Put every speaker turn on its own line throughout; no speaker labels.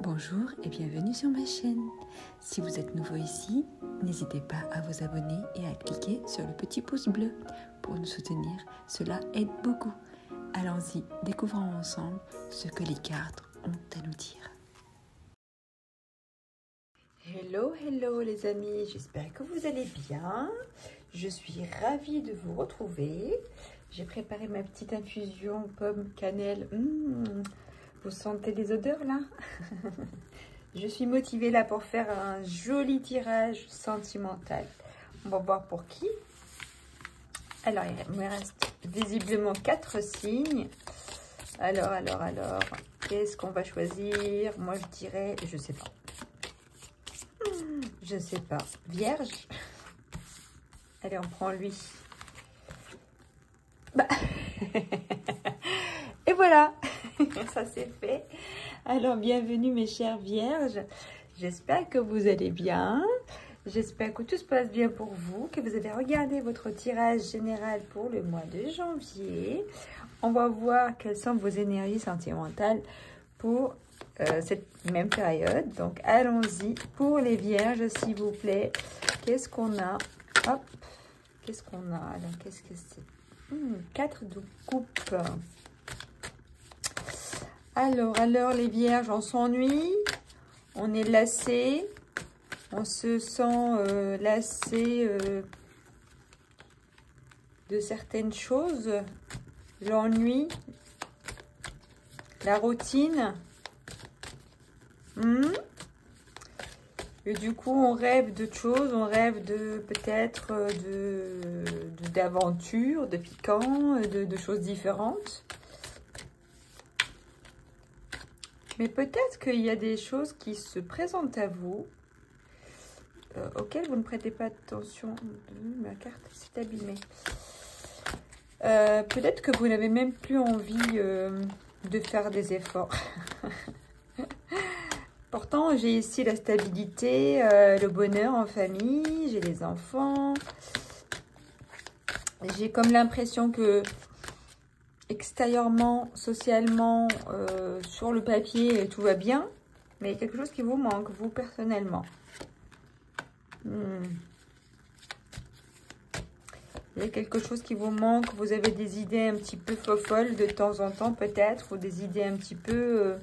Bonjour et bienvenue sur ma chaîne. Si vous êtes nouveau ici, n'hésitez pas à vous abonner et à cliquer sur le petit pouce bleu pour nous soutenir. Cela aide beaucoup. Allons-y, découvrons ensemble ce que les cartes ont à nous dire. Hello les amis, j'espère que vous allez bien. Je suis ravie de vous retrouver. J'ai préparé ma petite infusion pomme cannelle. Vous sentez les odeurs là? Je suis motivée là pour faire un joli tirage sentimental. On va voir pour qui. Alors, il me reste visiblement 4 signes. Alors, qu'est-ce qu'on va choisir? Moi, je dirais, je sais pas. Je sais pas. Vierge. Allez, on prend lui. Bah. Et voilà. Ça c'est fait. Alors, bienvenue mes chères vierges. J'espère que vous allez bien. J'espère que tout se passe bien pour vous, que vous avez regardé votre tirage général pour le mois de janvier. On va voir quelles sont vos énergies sentimentales pour cette même période. Donc, allons-y pour les vierges, s'il vous plaît. Qu'est-ce qu'on a? Hop. Qu'est-ce qu'on a? Alors, qu'est-ce que c'est? 4 de coupe. Alors, les vierges, on s'ennuie, on est lassé, on se sent lassé de certaines choses, l'ennui, la routine. Et du coup, on rêve d'autres choses, on rêve de peut-être d'aventures, de piquants, de choses différentes. Mais peut-être qu'il y a des choses qui se présentent à vous, auxquelles vous ne prêtez pas attention. Ma carte s'est abîmée. Peut-être que vous n'avez même plus envie de faire des efforts. Pourtant, j'ai ici la stabilité, le bonheur en famille, j'ai les enfants. J'ai comme l'impression que extérieurement, socialement, sur le papier, tout va bien, mais il y a quelque chose qui vous manque, vous, personnellement. Il y a quelque chose qui vous manque, vous avez des idées un petit peu folles de temps en temps, peut-être, ou des idées un petit peu,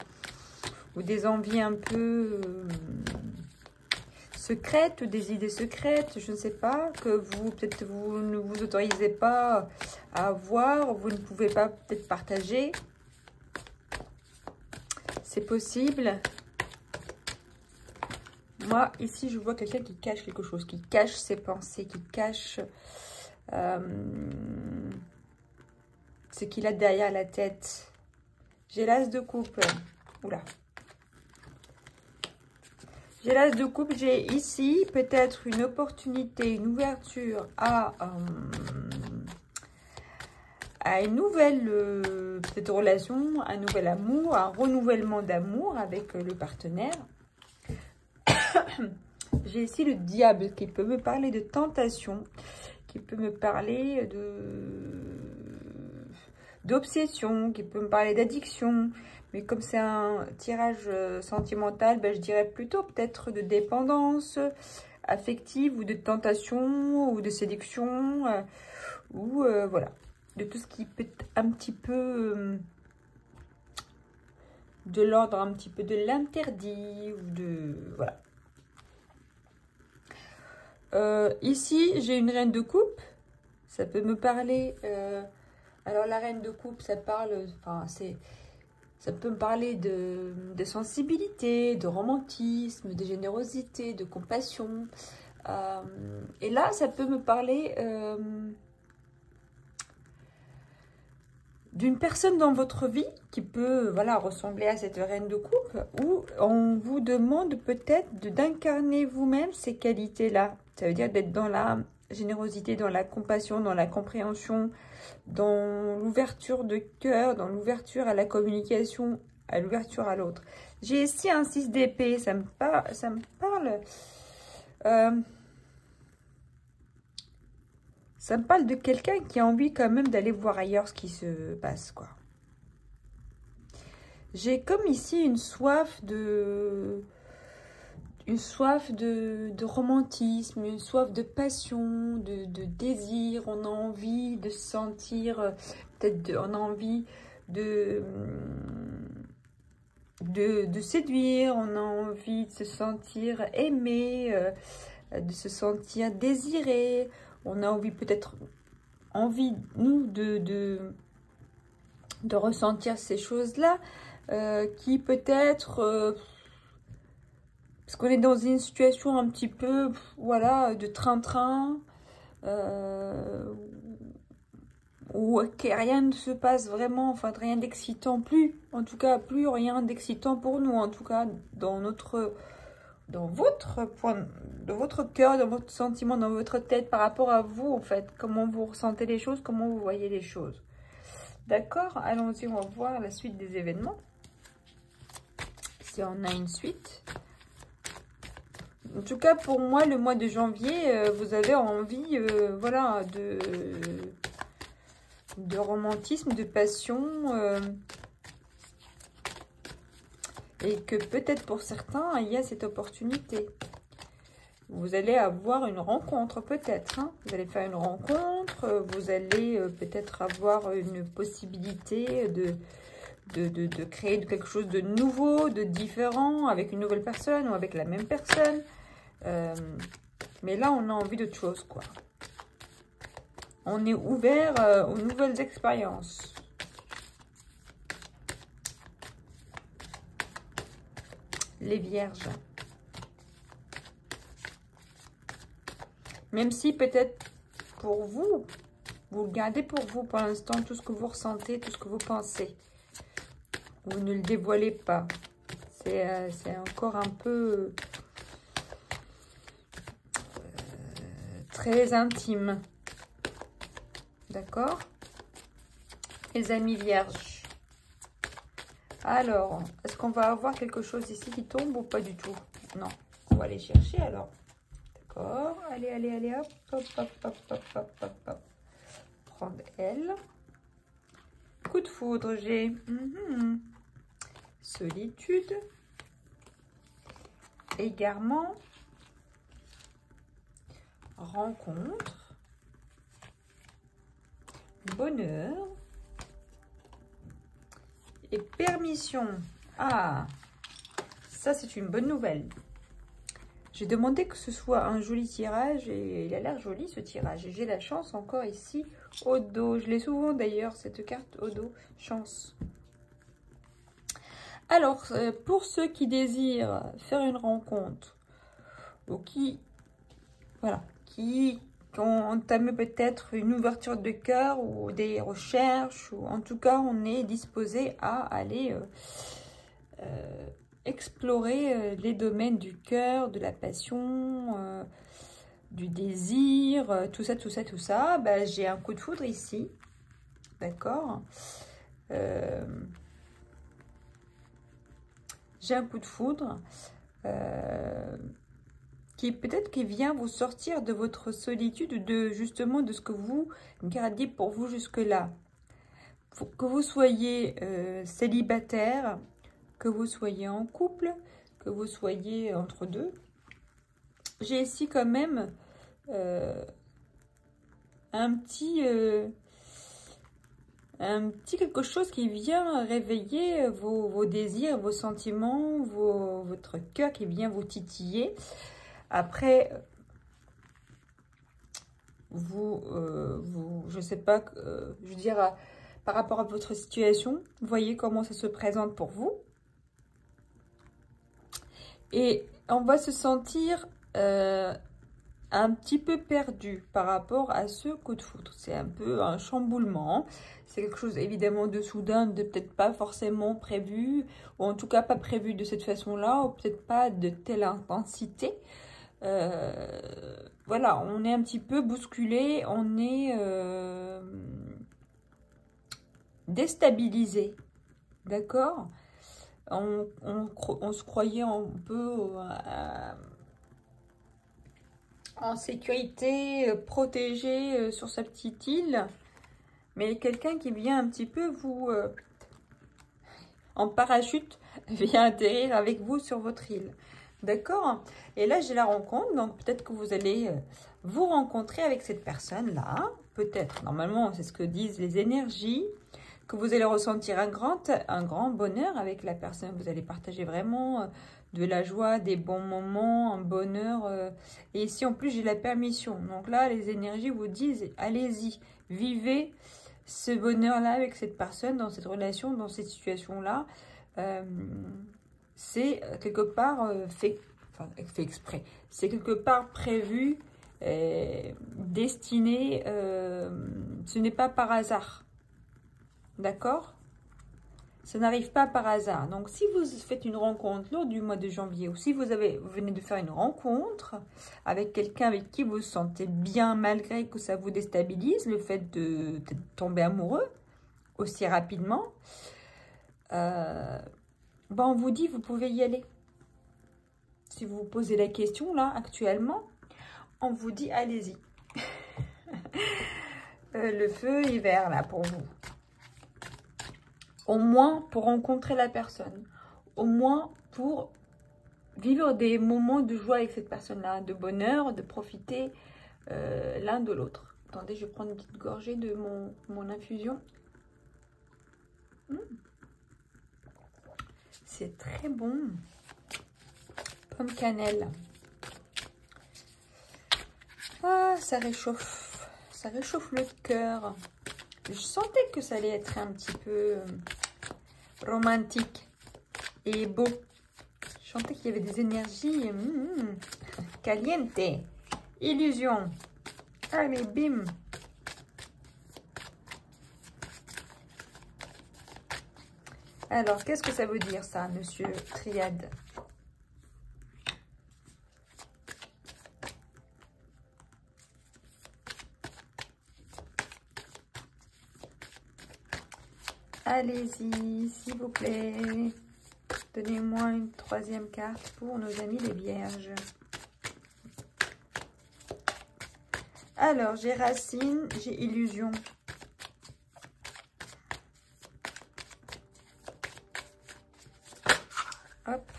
ou des envies un peu secrètes, ou des idées secrètes, je ne sais pas, que vous, peut-être, vous ne vous autorisez pas à avoir, vous ne pouvez pas peut-être partager. C'est possible. Moi, ici, je vois quelqu'un qui cache quelque chose, qui cache ses pensées, qui cache ce qu'il a derrière la tête. J'ai l'as de coupe. Oula. J'ai l'as de coupe. J'ai ici peut-être une opportunité, une ouverture à une nouvelle peut-être relation, un nouvel amour, un renouvellement d'amour avec le partenaire. J'ai ici le diable qui peut me parler de tentation, qui peut me parler d'obsession, qui peut me parler d'addiction. Mais comme c'est un tirage sentimental, ben, je dirais plutôt peut-être de dépendance affective ou de tentation ou de séduction ou voilà. De tout ce qui peut être un petit peu de l'ordre un petit peu de l'interdit ou de... Voilà. Ici, j'ai une reine de coupe. Ça peut me parler... alors, la reine de coupe, ça parle... Enfin, ça peut me parler de sensibilité, de romantisme, de générosité, de compassion. Et là, ça peut me parler... d'une personne dans votre vie qui peut voilà, ressembler à cette reine de coupe, où on vous demande peut-être d'incarner vous-même ces qualités-là. Ça veut dire d'être dans la générosité, dans la compassion, dans la compréhension, dans l'ouverture de cœur, dans l'ouverture à la communication, à l'ouverture à l'autre. J'ai ici un 6 d'épée, ça me parle ça me parle de quelqu'un qui a envie quand même d'aller voir ailleurs ce qui se passe, quoi. J'ai comme ici une soif de romantisme, une soif de passion, de désir. On a envie de se sentir, on a envie de séduire, on a envie de se sentir aimé, de se sentir désiré. On a envie, peut-être, nous, de ressentir ces choses-là, qui peut-être... parce qu'on est dans une situation un petit peu, voilà, de train-train, où rien ne se passe vraiment, enfin rien d'excitant, en tout cas plus rien d'excitant pour nous, en tout cas dans votre cœur, dans votre sentiment, dans votre tête, par rapport à vous en fait, comment vous ressentez les choses, comment vous voyez les choses. D'accord, allons-y, on va voir la suite des événements, si on a une suite. En tout cas, pour moi, le mois de janvier, vous avez envie, voilà, de romantisme, de passion. Et que peut-être pour certains, il y a cette opportunité. Vous allez avoir une rencontre, peut-être. Hein, vous allez faire une rencontre. Vous allez peut-être avoir une possibilité de créer quelque chose de nouveau, de différent, avec une nouvelle personne ou avec la même personne. Mais là, on a envie d'autre chose, quoi. On est ouvert aux nouvelles expériences. Les vierges. Même si peut-être pour vous, vous le gardez pour vous pour l'instant, tout ce que vous ressentez, tout ce que vous pensez. Vous ne le dévoilez pas. C'est encore un peu... très intime. D'accord? Les amis vierges. Alors, est-ce qu'on va avoir quelque chose ici qui tombe ou pas du tout? Non. On va aller chercher alors. D'accord. Allez, allez, allez, hop, hop, hop, hop, hop, hop, hop, hop. Prendre elle. Coup de foudre, j'ai solitude. Égarement. Rencontre. Bonheur. Et permission. Ah, ça c'est une bonne nouvelle. J'ai demandé que ce soit un joli tirage et il a l'air joli ce tirage. Et j'ai la chance encore ici au dos. Je l'ai souvent d'ailleurs cette carte au dos. Chance. Alors, pour ceux qui désirent faire une rencontre ou qui ont entamé peut-être une ouverture de cœur ou des recherches, ou en tout cas on est disposé à aller explorer les domaines du cœur, de la passion, du désir, tout ça. Bah, j'ai un coup de foudre ici, d'accord. J'ai un coup de foudre qui peut-être qui vient vous sortir de votre solitude, justement de ce que vous gardiez pour vous jusque-là. Que vous soyez célibataire, que vous soyez en couple, que vous soyez entre deux. J'ai ici quand même un petit quelque chose qui vient réveiller vos désirs, vos sentiments, votre cœur qui vient vous titiller. Après, je sais pas, je veux dire, par rapport à votre situation, voyez comment ça se présente pour vous. Et on va se sentir un petit peu perdu par rapport à ce coup de foudre. C'est un peu un chamboulement. C'est quelque chose évidemment de soudain, de peut-être pas forcément prévu, ou en tout cas pas prévu de cette façon-là, ou peut-être pas de telle intensité. Voilà, on est un petit peu bousculé, on est déstabilisé, d'accord? On se croyait un peu en sécurité, protégé sur sa petite île, mais quelqu'un qui vient un petit peu vous... en parachute vient atterrir avec vous sur votre île. D'accord? Et là, j'ai la rencontre. Donc, peut-être que vous allez vous rencontrer avec cette personne-là. Peut-être, normalement, c'est ce que disent les énergies. Que vous allez ressentir un grand bonheur avec la personne. Vous allez partager vraiment de la joie, des bons moments, un bonheur. Et ici, en plus, j'ai la permission. Donc là, les énergies vous disent, allez-y, vivez ce bonheur-là avec cette personne, dans cette relation, dans cette situation-là. C'est quelque part fait exprès. C'est quelque part prévu, destiné. Ce n'est pas par hasard. D'accord? Ça n'arrive pas par hasard. Donc, si vous faites une rencontre lors du mois de janvier, ou si vous venez de faire une rencontre avec quelqu'un avec qui vous vous sentez bien, malgré que ça vous déstabilise, le fait de tomber amoureux aussi rapidement, on vous dit, vous pouvez y aller. Si vous vous posez la question, là, actuellement, on vous dit, allez-y. Le feu est vert, là, pour vous. Au moins pour rencontrer la personne. Au moins pour vivre des moments de joie avec cette personne-là. De bonheur, de profiter l'un de l'autre. Attendez, je vais prendre une petite gorgée de mon infusion. C'est très bon. Pomme cannelle. Ah, ça réchauffe. Ça réchauffe le cœur. Je sentais que ça allait être un petit peu romantique et beau. Je sentais qu'il y avait des énergies caliente. Illusion. Allez, bim. Alors, qu'est-ce que ça veut dire ça, monsieur Triade? Allez-y, s'il vous plaît. Donnez-moi une troisième carte pour nos amis les vierges. Alors, j'ai racine, j'ai illusion. Hop.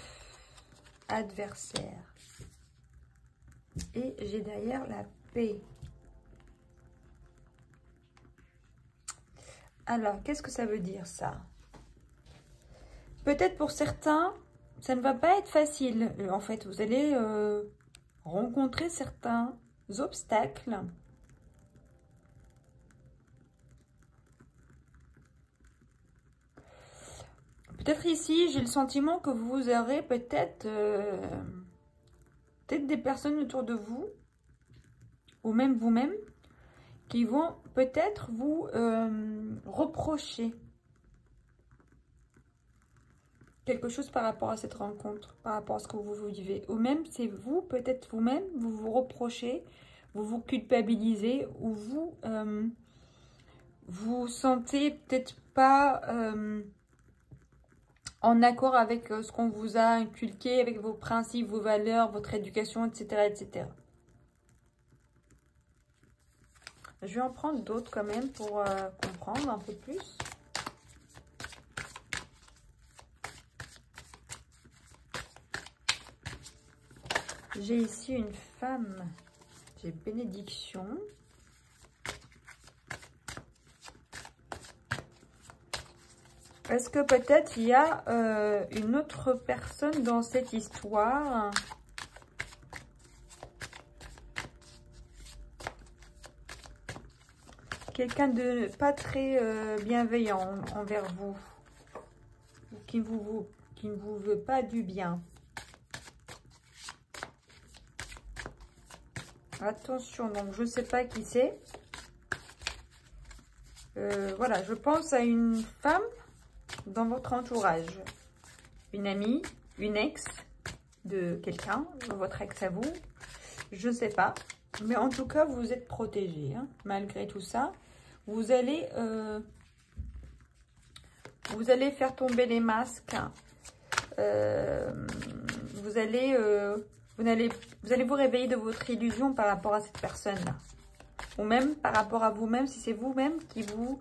Adversaire. Et j'ai derrière la paix. Alors, qu'est-ce que ça veut dire, ça? Peut-être pour certains, ça ne va pas être facile. En fait, vous allez rencontrer certains obstacles. Peut-être ici, j'ai le sentiment que vous aurez peut-être des personnes autour de vous, ou même vous-même, qui vont peut-être vous reprocher quelque chose par rapport à cette rencontre, par rapport à ce que vous vivez. Ou même, c'est vous, peut-être vous-même, vous vous reprochez, vous vous culpabilisez, ou vous vous sentez peut-être pas en accord avec ce qu'on vous a inculqué, avec vos principes, vos valeurs, votre éducation, etc., etc. Je vais en prendre d'autres quand même pour comprendre un peu plus. J'ai ici une femme. J'ai bénédiction. Est-ce que peut-être il y a une autre personne dans cette histoire ? Quelqu'un de pas très bienveillant envers vous, qui ne vous veut pas du bien. Attention, donc je ne sais pas qui c'est. Voilà, je pense à une femme dans votre entourage. Une amie, une ex de quelqu'un, votre ex à vous. Je ne sais pas. Mais en tout cas, vous êtes protégé, hein, malgré tout ça. Vous allez faire tomber les masques. Vous allez vous réveiller de votre illusion par rapport à cette personne-là. Ou même par rapport à vous-même, si c'est vous-même qui vous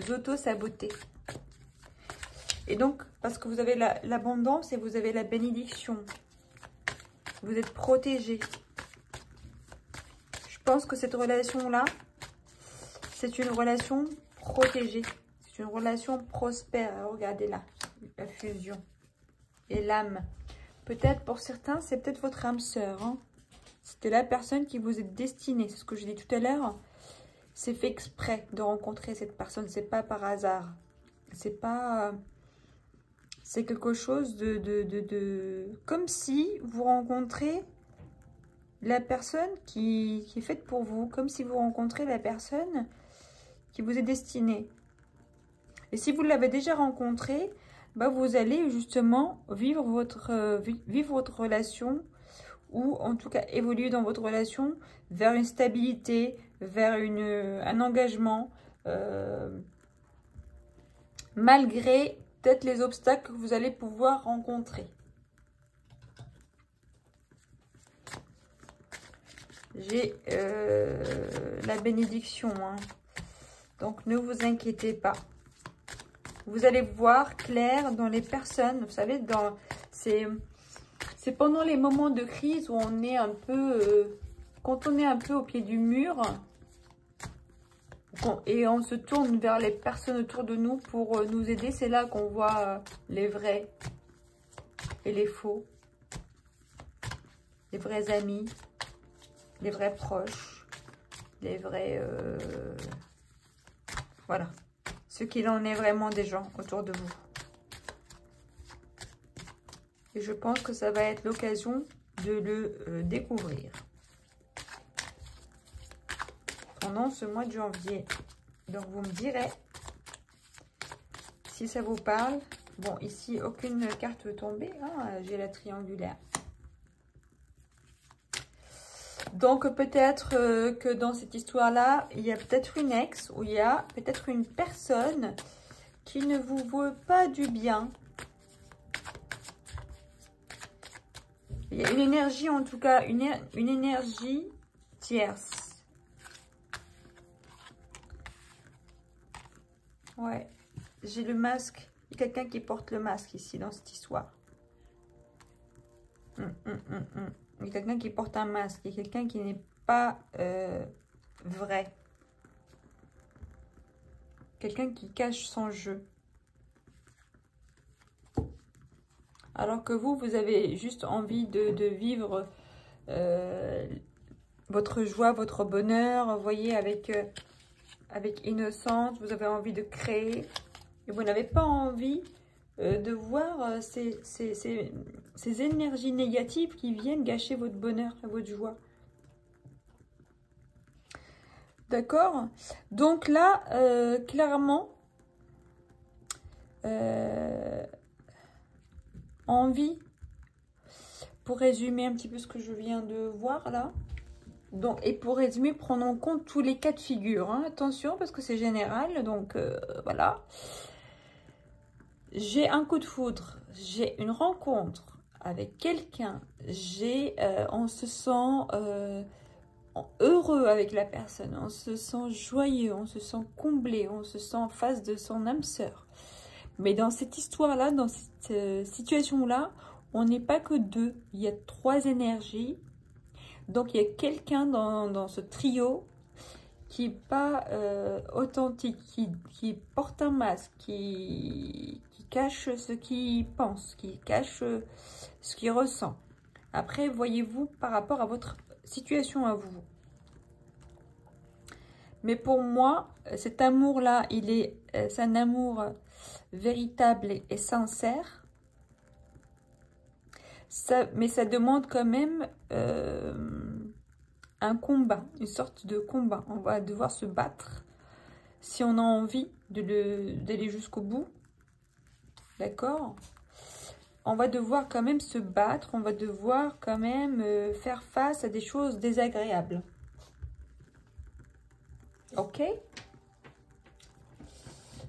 auto-sabotez. Et donc, parce que vous avez l'abondance et vous avez la bénédiction. Vous êtes protégé. Je pense que cette relation-là, c'est une relation protégée. C'est une relation prospère. Regardez là, la fusion et l'âme. Peut-être pour certains, c'est peut-être votre âme sœur. Hein. C'était la personne qui vous est destinée. C'est ce que je dis tout à l'heure. C'est fait exprès de rencontrer cette personne. C'est pas par hasard. C'est pas... c'est quelque chose comme si vous rencontrez la personne qui est faite pour vous. Comme si vous rencontrez la personne qui vous est destinée. Et si vous l'avez déjà rencontré, bah vous allez justement vivre votre relation, ou en tout cas évoluer dans votre relation vers une stabilité, vers un engagement, malgré peut-être les obstacles que vous allez pouvoir rencontrer. J'ai la bénédiction, hein. Donc ne vous inquiétez pas. Vous allez voir clair dans les personnes. Vous savez, c'est pendant les moments de crise où on est un peu... quand on est un peu au pied du mur, et on se tourne vers les personnes autour de nous pour nous aider, c'est là qu'on voit les vrais et les faux. Les vrais amis, les vrais proches, les vrais... voilà. Ce qu'il en est vraiment des gens autour de vous. Et je pense que ça va être l'occasion de le découvrir. Pendant ce mois de janvier. Donc vous me direz si ça vous parle. Bon, ici, aucune carte tombée. Hein, j'ai la triangulaire. Donc peut-être que dans cette histoire-là, il y a peut-être une ex ou il y a peut-être une personne qui ne vous veut pas du bien. Il y a une énergie, en tout cas, une énergie tierce. Ouais, j'ai le masque. Il y a quelqu'un qui porte le masque ici dans cette histoire. Il y a quelqu'un qui porte un masque. Il y a quelqu'un qui n'est pas vrai. Quelqu'un qui cache son jeu. Alors que vous avez juste envie de vivre votre joie, votre bonheur. Vous voyez, avec innocence, vous avez envie de créer. Et vous n'avez pas envie de voir ces énergies négatives qui viennent gâcher votre bonheur et votre joie. D'accord? Donc là, clairement, envie, pour résumer un petit peu ce que je viens de voir là. Donc, et pour résumer, prenons en compte tous les cas de figure. Hein. Attention, parce que c'est général. Donc, voilà. J'ai un coup de foudre. J'ai une rencontre avec quelqu'un. On se sent heureux avec la personne. On se sent joyeux. On se sent comblé. On se sent en face de son âme sœur. Mais dans cette histoire-là, dans cette situation-là, on n'est pas que deux. Il y a 3 énergies. Donc, il y a quelqu'un dans ce trio qui n'est pas authentique, qui porte un masque, qui cache ce qu'il pense, qui cache ce qu'il ressent. Après, voyez-vous par rapport à votre situation à vous. Mais pour moi, cet amour-là, c'est un amour véritable et sincère. Mais ça demande quand même un combat, une sorte de combat. On va devoir se battre si on a envie d'aller jusqu'au bout. D'accord? On va devoir quand même se battre, on va devoir quand même faire face à des choses désagréables. Ok?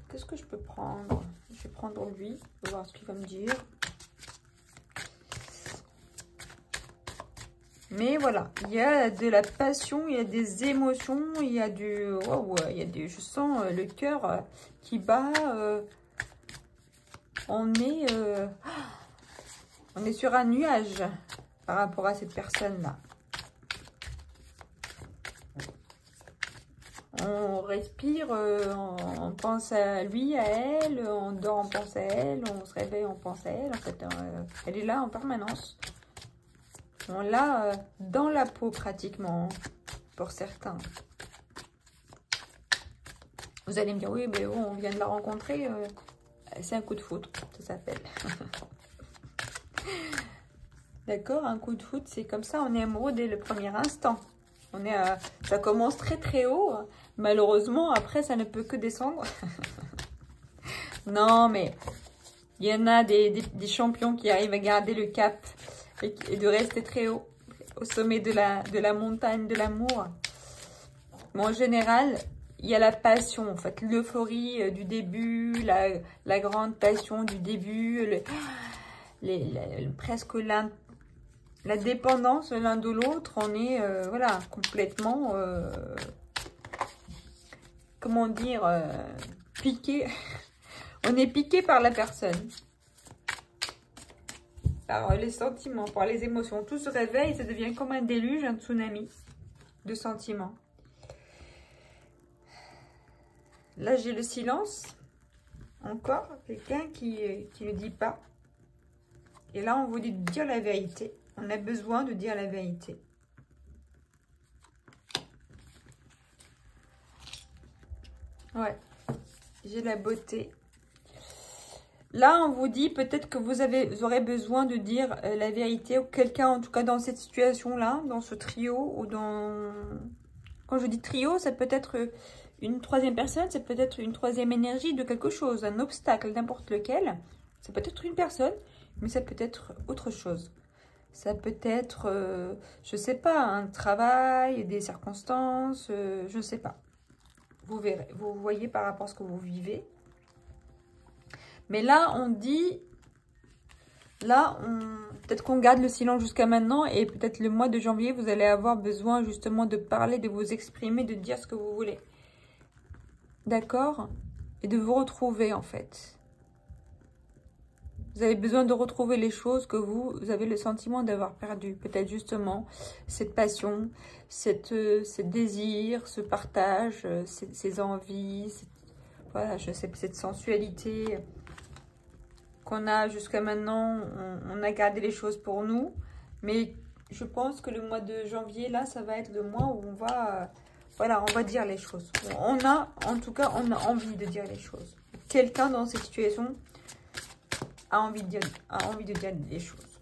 Qu'est-ce que je peux prendre? Je vais prendre lui, on va voir ce qu'il va me dire. Mais voilà, il y a de la passion, il y a des émotions, il y a du... Wow, je sens le cœur qui bat. on est sur un nuage par rapport à cette personne-là. On respire, on pense à lui, à elle, on dort, on pense à elle, on se réveille, on pense à elle. En fait, elle est là en permanence. On l'a dans la peau pratiquement, pour certains. Vous allez me dire, oui, mais bon, on vient de la rencontrer, c'est un coup de foudre, ça s'appelle. D'accord, un coup de foudre, c'est comme ça, on est amoureux dès le premier instant. Ça commence très très haut, malheureusement, après ça ne peut que descendre. Non, mais il y en a des champions qui arrivent à garder le cap et de rester très haut, au sommet de la montagne de l'amour. Mais en général, il y a la passion, en fait, l'euphorie du début, la grande passion du début, presque la dépendance l'un de l'autre. On est, voilà, complètement, comment dire, piqué. On est piqué par la personne, par les sentiments, par les émotions. Tout se réveille, ça devient comme un déluge, un tsunami de sentiments. Là, j'ai le silence. Encore, quelqu'un qui ne dit pas. Et là, on vous dit de dire la vérité. On a besoin de dire la vérité. Ouais, j'ai la beauté. Là, on vous dit peut-être que vous aurez besoin de dire la vérité. Ou quelqu'un, en tout cas, dans cette situation-là, dans ce trio, ou dans... Quand je dis trio, ça peut être une troisième personne, ça peut être une troisième énergie de quelque chose, un obstacle, n'importe lequel. Ça peut être une personne, mais ça peut être autre chose. Ça peut être, je sais pas, un travail, des circonstances, je sais pas. Vous verrez, vous voyez par rapport à ce que vous vivez. Mais là, on dit, peut-être qu'on garde le silence jusqu'à maintenant et peut-être le mois de janvier, vous allez avoir besoin justement de parler, de vous exprimer, de dire ce que vous voulez. D'accord? Et de vous retrouver en fait. Vous avez besoin de retrouver les choses que vous avez le sentiment d'avoir perdu. Peut-être justement cette passion, ce désir, ce partage, ces envies, voilà, je sais, cette sensualité qu'on a jusqu'à maintenant. On a gardé les choses pour nous. Mais je pense que le mois de janvier, là, ça va être le mois où on va... voilà, on va dire les choses. En tout cas, on a envie de dire les choses. Quelqu'un dans cette situation a envie de dire des choses.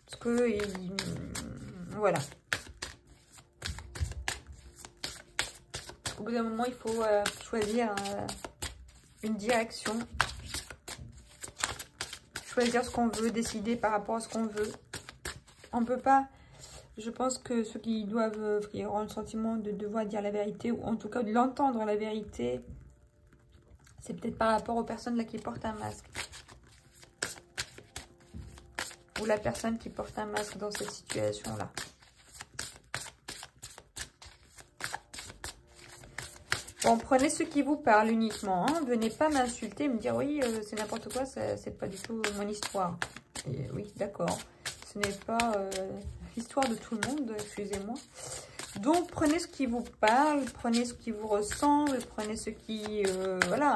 Parce que, voilà. Au bout d'un moment, il faut choisir une direction. Choisir ce qu'on veut, décider par rapport à ce qu'on veut. On ne peut pas... Je pense que ceux qui auront le sentiment de devoir dire la vérité, ou en tout cas de l'entendre la vérité, c'est peut-être par rapport aux personnes là qui portent un masque. Ou la personne qui porte un masque dans cette situation-là. Bon, prenez ce qui vous parle uniquement. Hein. Venez pas m'insulter, me dire oui, c'est n'importe quoi, c'est pas du tout mon histoire. Et, oui, d'accord. Ce n'est pas l'histoire de tout le monde, excusez-moi. Donc, prenez ce qui vous parle, prenez ce qui vous ressemble, prenez ce qui... voilà.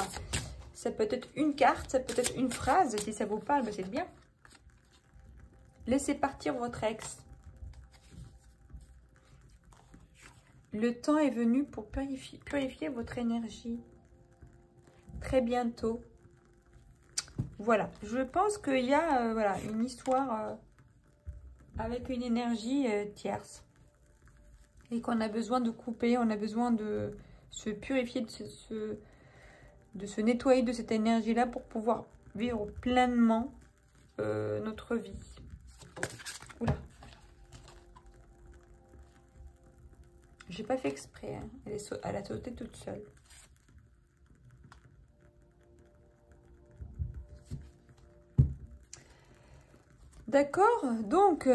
Ça peut être une carte, ça peut être une phrase. Si ça vous parle, ben c'est bien. Laissez partir votre ex. Le temps est venu pour purifier votre énergie. Très bientôt. Voilà. Je pense qu'il y a voilà, une histoire avec une énergie tierce. Et qu'on a besoin de couper, on a besoin de se purifier, de se nettoyer de cette énergie-là pour pouvoir vivre pleinement notre vie. Oula. J'ai pas fait exprès, hein. Elle a sauté toute seule. D'accord, donc...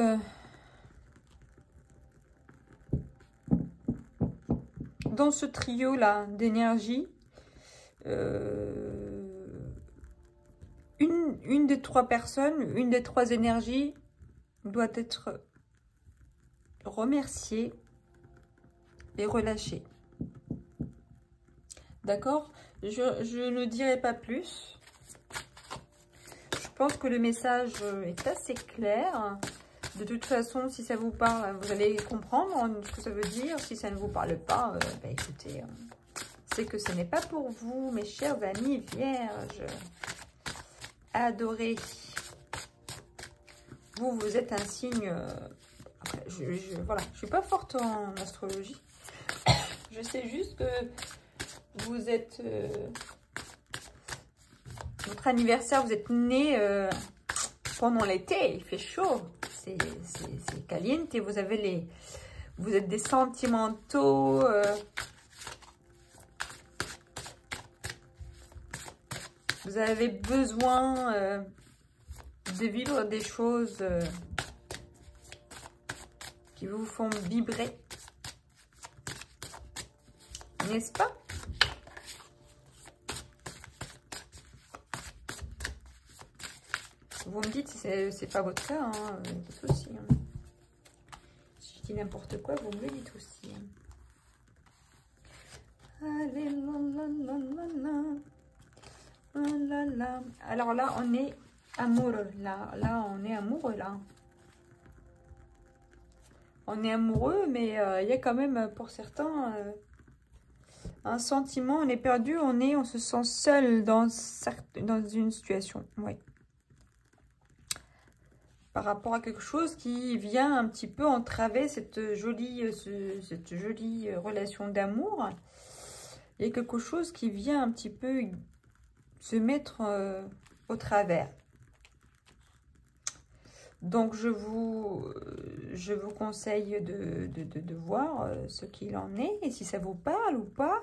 dans ce trio-là d'énergie, une des trois personnes, une des trois énergies doit être remerciée et relâchée. D'accord? Je ne dirai pas plus. Je pense que le message est assez clair. De toute façon, si ça vous parle, vous allez comprendre ce que ça veut dire. Si ça ne vous parle pas, bah écoutez, c'est que ce n'est pas pour vous, mes chers amis vierges. Adorés. Vous êtes un signe... après, voilà, je ne suis pas forte en astrologie. Je sais juste que vous êtes... votre anniversaire, vous êtes né pendant l'été, il fait chaud. C'est caliente. Vous avez vous êtes des sentimentaux. Vous avez besoin de vivre des choses qui vous font vibrer. N'est-ce pas? Vous me dites si c'est pas votre cas, hein, pas de souci. Hein. Si je dis n'importe quoi, vous me le dites aussi. Allez, la. Alors là, on est amoureux. Là, on est amoureux, là. On est amoureux, mais il y a quand même, pour certains, un sentiment. On est perdu, on se sent seul dans une situation. Oui. Par rapport à quelque chose qui vient un petit peu entraver cette jolie relation d'amour. Il y a quelque chose qui vient un petit peu se mettre au travers. Donc, je vous conseille de voir ce qu'il en est et si ça vous parle ou pas.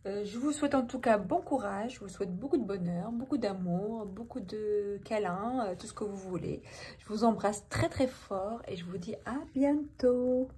Je vous souhaite en tout cas bon courage, je vous souhaite beaucoup de bonheur, beaucoup d'amour, beaucoup de câlins, tout ce que vous voulez. Je vous embrasse très très fort et je vous dis à bientôt.